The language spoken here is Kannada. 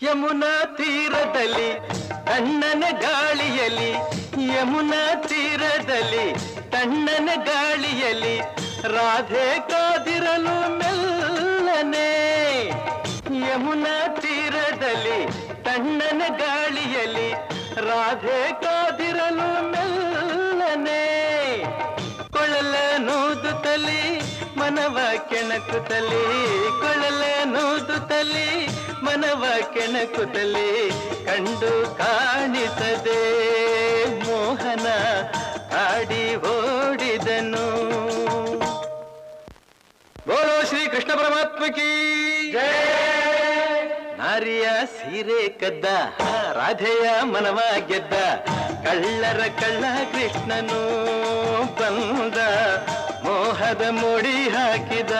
ಯಮುನಾ ತೀರದಲ್ಲಿ ತಣ್ಣನ ಗಾಳಿಯಲ್ಲಿ, ಯಮುನಾ ತೀರದಲ್ಲಿ ತಣ್ಣನ ಗಾಳಿಯಲ್ಲಿ ರಾಧೆ ಕಾದಿರಲು ಮೆಲ್ಲನೆ. ಯಮುನಾ ತೀರದಲ್ಲಿ ತಣ್ಣನ ಗಾಳಿಯಲ್ಲಿ ರಾಧೆ ಕಾದಿರಲು ಮೆಲ್ಲನೆ. ಕೊಳಲ ನೂದುತ್ತಲಿ ಮನವ ಕೆಣಕುತ್ತಲಿ, ಕೊಳಲ ನೂದುತ್ತಲಿ ಮನವ ಕೆಣಕುತ್ತಲಿ, ಕಂಡು ಕಾಣಿಸದೆ ಮೋಹನ ಆಡಿ ಓಡಿದನು. ಬೋಲೋ ಶ್ರೀ ಕೃಷ್ಣ ಪರಮಾತ್ಮ ಕೀ ಜೈ. ನಾರಿಯ ಸೀರೆ ಕದ್ದ, ರಾಧೆಯ ಮನವ ಗೆದ್ದ, ಕಳ್ಳರ ಕಳ್ಳ ಕೃಷ್ಣನು ಬಂದ, ಮೋಹದ ಮೋಡಿ ಹಾಕಿದ.